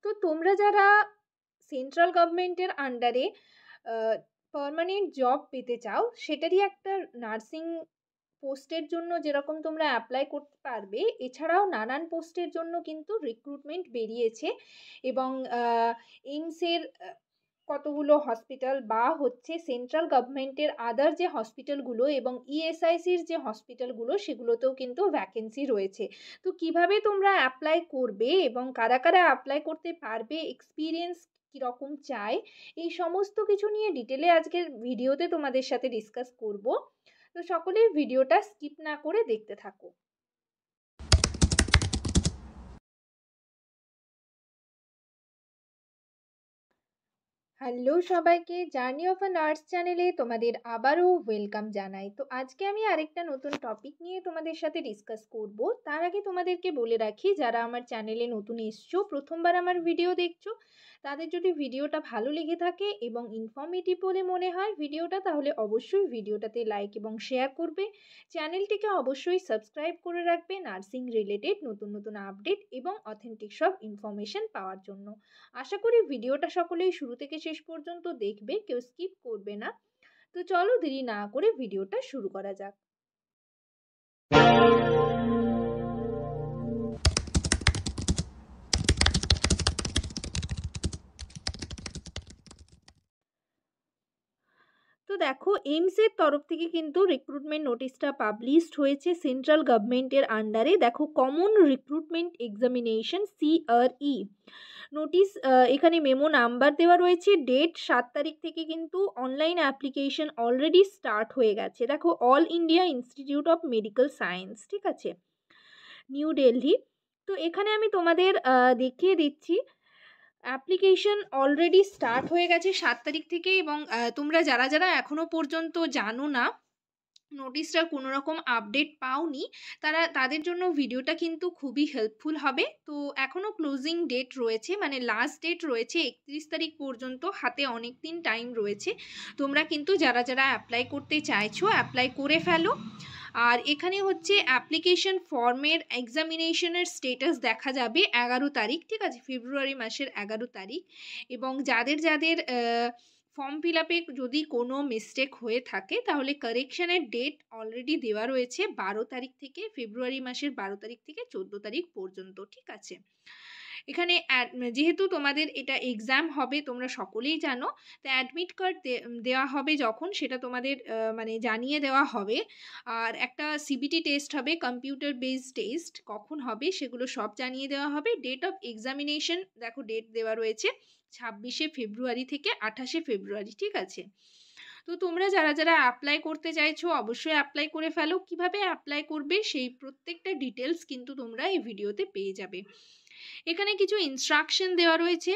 তো তোমরা যারা সেন্ট্রাল গভর্নমেন্টের আন্ডারে পার্মানেন্ট জব পেতে চাও, সেটারই একটা নার্সিং পোস্টের জন্য যেরকম তোমরা অ্যাপ্লাই করতে পারবে, এছাড়াও নানান পোস্টের জন্য কিন্তু রিক্রুটমেন্ট বেরিয়েছে। এবং এইমসের কতগুলো হসপিটাল বা হচ্ছে সেন্ট্রাল গভর্নমেন্টের আদার যে হসপিটালগুলো এবং ইএসআইসির যে হসপিটালগুলো, সেগুলোতেও কিন্তু ভ্যাকেন্সি রয়েছে। তো কিভাবে তোমরা অ্যাপ্লাই করবে এবং কারা কারা অ্যাপ্লাই করতে পারবে, এক্সপিরিয়েন্স কীরকম চাই, এই সমস্ত কিছু নিয়ে ডিটেলে আজকের ভিডিওতে তোমাদের সাথে ডিসকাস করব। তো সকলেই ভিডিওটা স্কিপ না করে দেখতে থাকো। হ্যালো সবাইকে, জার্নি অফ আ নার্স চ্যানেলে তোমাদের আবারও ওয়েলকাম জানাই। তো আজকে আমি আরেকটা নতুন টপিক নিয়ে তোমাদের সাথে ডিসকাস করব। তার আগে তোমাদেরকে বলে রাখি, যারা আমার চ্যানেলে নতুন এসছো, প্রথমবার আমার ভিডিও দেখছো, তাদের যদি ভিডিওটা ভালো লেগে থাকে এবং ইনফর্মেটিভ বলে মনে হয় ভিডিওটা, তাহলে অবশ্যই ভিডিওটাতে লাইক এবং শেয়ার করবে। চ্যানেলটিকে অবশ্যই সাবস্ক্রাইব করে রাখবে নার্সিং রিলেটেড নতুন নতুন আপডেট এবং অথেন্টিক সব ইনফরমেশন পাওয়ার জন্য। আশা করি ভিডিওটা সকলেই শুরু থেকে শেষ পর্যন্ত দেখবে, কেউ স্কিপ করবে না। তো চলো দেরি না করে ভিডিওটা শুরু করা যাক। তো দেখো, এইমসের তরফ থেকে কিন্তু রিক্রুটমেন্ট নোটিশটা পাবলিশড হয়েছে সেন্ট্রাল গভর্নমেন্টের আন্ডারে। দেখো, common recruitment examination CRE notice, এখানে মেমো নাম্বার দেওয়া রয়েছে, ডেট 7 তারিখ থেকে কিন্তু অনলাইন অ্যাপ্লিকেশন অলরেডি স্টার্ট হয়ে গেছে। দেখো, all India institute of medical science, ঠিক আছে, নিউ দিল্লি। তো এখানে আমি তোমাদের দেখিয়ে দিচ্ছি, অ্যাপ্লিকেশন অলরেডি স্টার্ট হয়ে গেছে 7 তারিখ থেকে। এবং তোমরা যারা যারা এখনও পর্যন্ত জানো না, নোটিশটার কোনো রকম আপডেট পাওনি, তাদের জন্য ভিডিওটা কিন্তু খুবই হেল্পফুল হবে। তো এখনও ক্লোজিং ডেট রয়েছে, মানে লাস্ট ডেট রয়েছে 31 তারিখ পর্যন্ত, হাতে অনেক দিন টাইম রয়েছে। তোমরা কিন্তু যারা যারা অ্যাপ্লাই করতে চাইছো অ্যাপ্লাই করে ফেলো। আর এখানে হচ্ছে অ্যাপ্লিকেশন ফর্মের এক্সামিনেশনের স্টেটাস দেখা যাবে 11 তারিখ, ঠিক আছে, ফেব্রুয়ারি মাসের 11 তারিখ। এবং যাদের যাদের ফর্ম ফিল আপে যদি কোনো মিস্টেক হয়ে থাকে, তাহলে কারেকশানের ডেট অলরেডি দেওয়া রয়েছে 12 তারিখ থেকে, ফেব্রুয়ারি মাসের 12 তারিখ থেকে 14 তারিখ পর্যন্ত, ঠিক আছে। এখানে যেহেতু তোমাদের এটা এক্সাম হবে, তোমরা সকলেই জানো, তো অ্যাডমিট কার্ড দেওয়া হবে যখন, সেটা তোমাদের মানে জানিয়ে দেওয়া হবে। আর একটা CBT টেস্ট হবে, কম্পিউটার বেসড টেস্ট, কখন হবে সেগুলো সব জানিয়ে দেওয়া হবে। ডেট অফ এক্সামিনেশন দেখো ডেট দেওয়া রয়েছে 26শে ফেব্রুয়ারি থেকে 28শে ফেব্রুয়ারি, ঠিক আছে। তো তোমরা যারা যারা অ্যাপ্লাই করতে চাইছো অবশ্যই অ্যাপ্লাই করে ফেলো। কিভাবে অ্যাপ্লাই করবে সেই প্রত্যেকটা ডিটেলস কিন্তু তোমরা এই ভিডিওতে পেয়ে যাবে। এখানে কিছু ইনস্ট্রাকশন দেওয়া রয়েছে,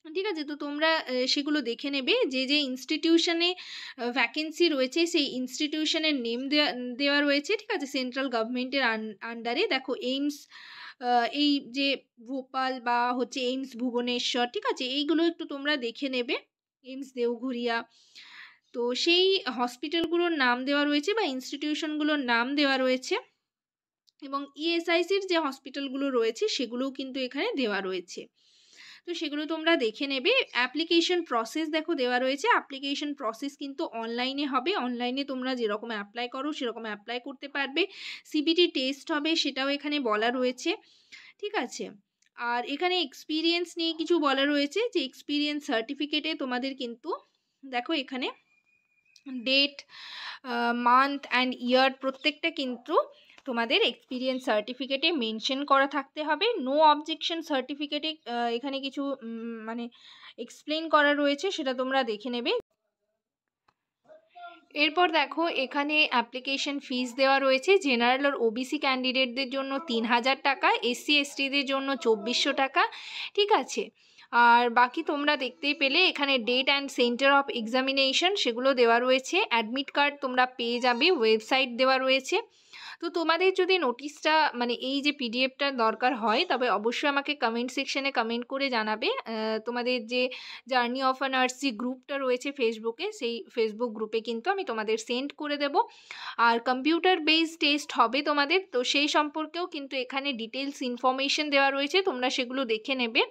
ঠিক আছে। তো তোমরা সেগুলো দেখে নেবে। যে যে ইনস্টিটিউশনে ভ্যাকেন্সি রয়েছে সেই ইনস্টিটিউশনের নেম দেওয়া রয়েছে, ঠিক আছে, সেন্ট্রাল গভর্নমেন্টের আন্ডারে। দেখো, এইমস, এই যে ভোপাল বা হচ্ছে এইমস ভুবনেশ্বর, ঠিক আছে, এইগুলো একটু তোমরা দেখে নেবে, এইমস দেওঘরিয়া। তো সেই হসপিটালগুলোর নাম দেওয়া রয়েছে বা ইনস্টিটিউশনগুলোর নাম দেওয়া রয়েছে। এবং ইএসআইসির যে হসপিটালগুলো রয়েছে সেগুলোও কিন্তু এখানে দেওয়া রয়েছে। তো সেগুলো তোমরা দেখে নেবে। অ্যাপ্লিকেশন প্রসেস দেখো দেওয়া রয়েছে। অ্যাপ্লিকেশন প্রসেস কিন্তু অনলাইনে হবে, অনলাইনে তোমরা যেরকম অ্যাপ্লাই করো সেরকম অ্যাপ্লাই করতে পারবে। CBT টেস্ট হবে, সেটাও এখানে বলা রয়েছে, ঠিক আছে। আর এখানে এক্সপিরিয়েন্স নিয়ে কিছু বলা রয়েছে, যে এক্সপিরিয়েন্স সার্টিফিকেটে তোমাদের কিন্তু দেখো এখানে ডেট, মান্থ অ্যান্ড ইয়ার প্রত্যেকটা কিন্তু তোমাদের এক্সপিরিয়েন্স সার্টিফিকেটে মেনশন করা থাকতে হবে। নো অবজেকশন সার্টিফিকেটে এখানে কিছু মানে এক্সপ্লেন করা রয়েছে, সেটা তোমরা দেখে নেবে। এরপর দেখো, এখানে অ্যাপ্লিকেশন ফিস দেওয়া রয়েছে। জেনারেল আর OBC ক্যান্ডিডেটদের জন্য 3000 টাকা, SC STদের জন্য 2400 টাকা, ঠিক আছে। আর বাকি তোমরা দেখতেই পেলে এখানে date and centre of examination সেগুলো দেওয়া রয়েছে। অ্যাডমিট কার্ড তোমরা পেয়ে যাবে, ওয়েবসাইট দেওয়া রয়েছে। তো তোমাদের যদি নোটিশটা মানে এই যে পিডিএফটা দরকার হয় তবে অবশ্যই আমাকে কমেন্ট সেকশনে কমেন্ট করে জানাবে। তোমাদের যে জার্নি অফ আ নার্সি গ্রুপটা রয়েছে ফেসবুকে, সেই ফেসবুক গ্রুপে কিন্তু আমি তোমাদের সেন্ড করে দেব। আর কম্পিউটার বেসড টেস্ট হবে তোমাদের, তো সেই সম্পর্কেও কিন্তু এখানে ডিটেলস ইনফরমেশন দেওয়া রয়েছে, তোমরা সেগুলো দেখে নেবে।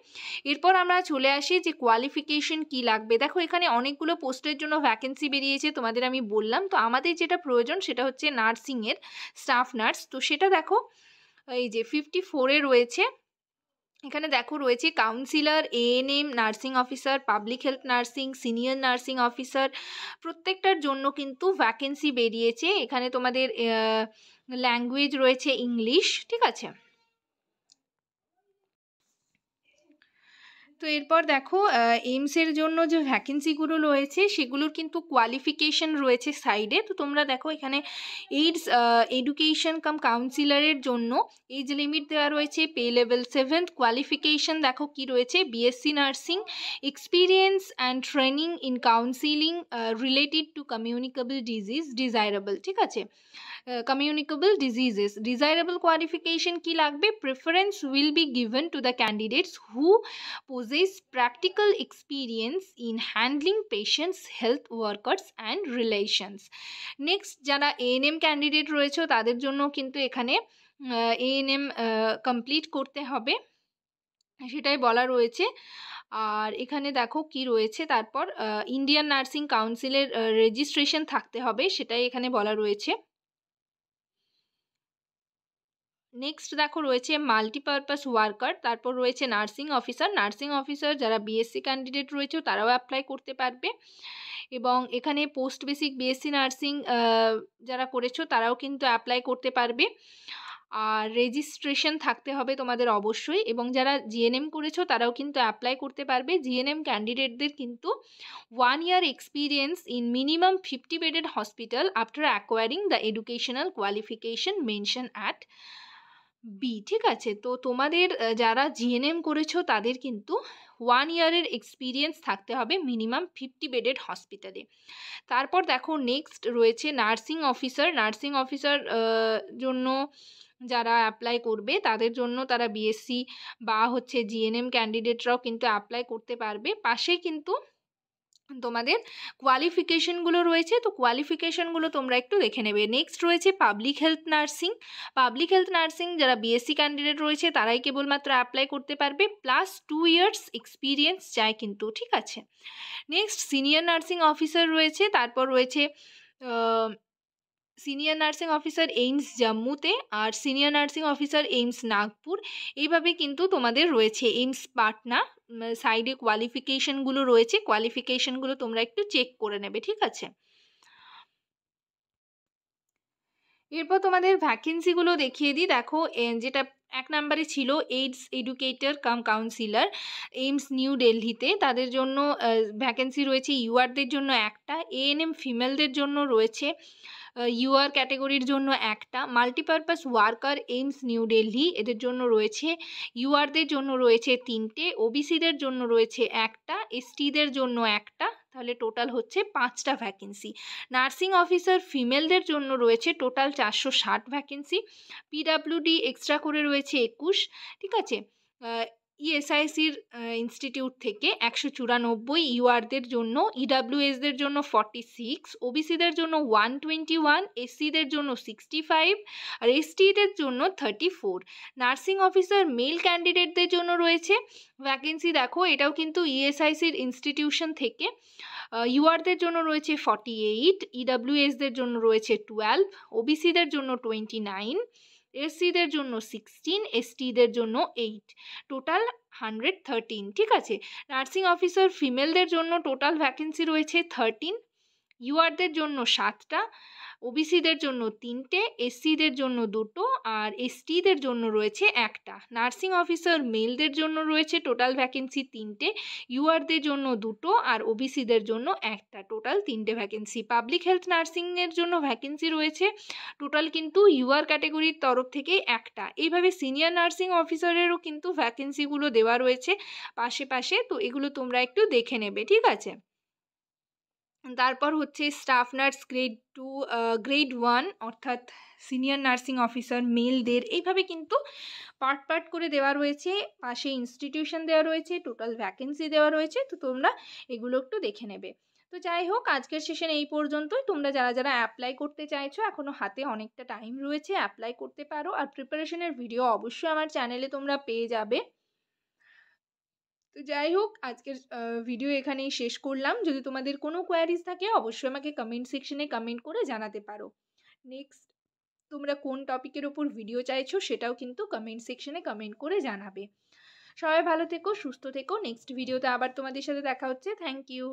এরপর আমরা চলে আসি যে কোয়ালিফিকেশন কি লাগবে। দেখো এখানে অনেকগুলো পোস্টের জন্য ভ্যাকেন্সি বেরিয়েছে, তোমাদের আমি বললাম। তো আমাদের যেটা প্রয়োজন সেটা হচ্ছে নার্সিংয়ের স্টাফ নার্স। তো সেটা দেখো এই যে 54-এ রয়েছে। এখানে দেখো রয়েছে councillor, ANM, nursing officer, public health nursing, senior nursing officer, প্রত্যেকটার জন্য কিন্তু ভ্যাকেন্সি বেরিয়েছে। এখানে তোমাদের ল্যাঙ্গুয়েজ রয়েছে ইংলিশ, ঠিক আছে। তো এরপর দেখো এইমসের জন্য যে ভ্যাকেন্সিগুলো রয়েছে সেগুলোর কিন্তু কোয়ালিফিকেশন রয়েছে সাইডে। তো তোমরা দেখো এখানে এইডস এডুকেশন কাম কাউন্সিলরের জন্য এজ লিমিট দেওয়া রয়েছে, পে লেভেল 7, কোয়ালিফিকেশন দেখো কি রয়েছে, BSc nursing, experience and training in counselling related to communicable disease desirable, ঠিক আছে। কমিউনিকেবল ডিজিজেস ডিজাইরেবল কোয়ালিফিকেশন কি লাগবে, preference will be given to the candidates who possess practical experience in handling patients, health workers and relations. Next যারা ANM candidate রয়েছে তাদের জন্য কিন্তু এখানে এএনএম কমপ্লিট করতে হবে, সেটাই বলা রয়েছে। আর এখানে দেখো কি রয়েছে, তারপর ইন্ডিয়ান নার্সিং কাউন্সিলের রেজিস্ট্রেশন থাকতে হবে, সেটাই এখানে বলা রয়েছে। নেক্সট দেখো রয়েছে মাল্টিপারপাস ওয়ার্কার, তারপর রয়েছে নার্সিং অফিসার। নার্সিং অফিসার যারা বিএসসি ক্যান্ডিডেট রয়েছে তারাও অ্যাপ্লাই করতে পারবে। এবং এখানে পোস্ট বেসিক বিএসসি নার্সিং যারা করেছো তারাও কিন্তু অ্যাপ্লাই করতে পারবে। আর রেজিস্ট্রেশন থাকতে হবে তোমাদের অবশ্যই। এবং যারা জিএনএম করেছো তারাও কিন্তু অ্যাপ্লাই করতে পারবে। জিএনএম ক্যান্ডিডেটদের কিন্তু 1 year experience in minimum 50 bedded hospital after acquiring the educational qualification mention at B, ঠিক আছে। তো তোমাদের যারা জিএনএম করেছো তাদের কিন্তু 1 year এক্সপিরিয়েন্স থাকতে হবে মিনিমাম 50 bedded হসপিটালে। তারপর দেখো নেক্সট রয়েছে নার্সিং অফিসার। নার্সিং অফিসার জন্য যারা অ্যাপ্লাই করবে তাদের জন্য তারা বিএসসি বা হচ্ছে জিএনএম ক্যান্ডিডেটরাও কিন্তু অ্যাপ্লাই করতে পারবে। পাশেই কিন্তু তোমাদের কোয়ালিফিকেশনগুলো রয়েছে, তো কোয়ালিফিকেশনগুলো তোমরা একটু দেখে নেবে। নেক্সট রয়েছে public health nursing. Public health nursing যারা বিএসসি ক্যান্ডিডেট রয়েছে তারাই কেবলমাত্র অ্যাপ্লাই করতে পারবে, প্লাস 2 years এক্সপিরিয়েন্স চাই কিন্তু, ঠিক আছে। নেক্সট সিনিয়র নার্সিং অফিসার রয়েছে, তারপর রয়েছে সিনিয়র নার্সিং অফিসার এইমস জম্মুতে আর senior nursing officer AIIMS Nagpur. এইভাবে কিন্তু তোমাদের রয়েছে এইমস পাটনা। সাইডে কোয়ালিফিকেশনগুলো রয়েছে, কোয়ালিফিকেশনগুলো তোমরা একটু চেক করে নেবে, ঠিক আছে। এরপর তোমাদের ভ্যাকেন্সিগুলো দেখিয়ে দিই। দেখো যেটা 1 নম্বরে ছিল এইডস এডুকেটর কাম কাউন্সিলর এইমস নিউ দিল্লিতে, তাদের জন্য ভ্যাকেন্সি রয়েছে ইউআরদের জন্য একটা, এএনএম ফিমেলদের জন্য রয়েছে ইউআর ক্যাটেগরির জন্য একটা, multipurpose worker AIIMS new Delhi এদের জন্য রয়েছে ইউআরদের জন্য রয়েছে 3টে, ওবিসিদের জন্য রয়েছে একটা, এসটিদের জন্য একটা, তাহলে টোটাল হচ্ছে 5টা ভ্যাকেন্সি। নার্সিং অফিসার ফিমেলদের জন্য রয়েছে টোটাল 460 ভ্যাকেন্সি, পিডাব্লিউডি এক্সট্রা করে রয়েছে 21, ঠিক আছে। ইএসআইসির ইনস্টিটিউট থেকে 194, ইউআরদের জন্য, ইডাব্লিউএসদের জন্য 46, ওবিসিদের জন্য 121, এসসিদের জন্য 65 আর এসটিদের জন্য 34। নার্সিং অফিসার মেল ক্যান্ডিডেটদের জন্য রয়েছে ভ্যাকেন্সি, দেখো এটাও কিন্তু ইএসআইসির ইনস্টিটিউশন থেকে। ইউআরদের জন্য রয়েছে 48, ইডাব্লিউএসদের জন্য রয়েছে 12, ওবিসিদের জন্য 29, এসসিদের জন্য 16, এসটিদের জন্য 8, টোটাল 113, ঠিক আছে। নার্সিং অফিসার ফিমেলদের জন্য টোটাল ভ্যাকেন্সি রয়েছে 13, ইউআরদের জন্য 7টা, ওবিসিদের জন্য 3টে, এসসিদের জন্য 2টো আর এসটিদের জন্য রয়েছে একটা। নার্সিং অফিসার মেলদের জন্য রয়েছে টোটাল ভ্যাকেন্সি 3টে, ইউআরদের জন্য 2টো আর ওবিসিদের জন্য একটা, টোটাল 3টে ভ্যাকেন্সি। পাবলিক হেলথ নার্সিংয়ের জন্য ভ্যাকেন্সি রয়েছে টোটাল কিন্তু ইউআর ক্যাটেগরির তরফ থেকে একটা। এইভাবে সিনিয়র নার্সিং অফিসারেরও কিন্তু ভ্যাকেন্সিগুলো দেওয়া রয়েছে পাশে পাশে, তো এগুলো তোমরা একটু দেখে নেবে, ঠিক আছে। তারপর হচ্ছে স্টাফ নার্স গ্রেড 2, গ্রেড 1 অর্থাৎ সিনিয়র নার্সিং অফিসার মেলদের, এইভাবে কিন্তু পার্ট পার্ট করে দেওয়া রয়েছে, পাশে ইনস্টিটিউশন দেওয়া রয়েছে, টোটাল ভ্যাকেন্সি দেওয়া রয়েছে। তো তোমরা এগুলো একটু দেখে নেবে। তো যাই হোক, আজকের সেশন এই পর্যন্তই। তোমরা যারা যারা অ্যাপ্লাই করতে চাইছো, এখনও হাতে অনেকটা টাইম রয়েছে, অ্যাপ্লাই করতে পারো। আর প্রিপারেশনের ভিডিও অবশ্যই আমার চ্যানেলে তোমরা পেয়ে যাবে। তো যাই হোক, আজকের ভিডিও এখানেই শেষ করলাম। যদি তোমাদের কোনো কোয়ারিজ থাকে অবশ্যই আমাকে কমেন্ট সেকশনে কমেন্ট করে জানাতে পারো। নেক্সট তোমরা কোন টপিকের ওপর ভিডিও চাইছো সেটাও কিন্তু কমেন্ট সেকশনে কমেন্ট করে জানাবে। সবাই ভালো থেকো, সুস্থ থেকো। নেক্সট ভিডিওতে আবার তোমাদের সাথে দেখা হচ্ছে। Thank you.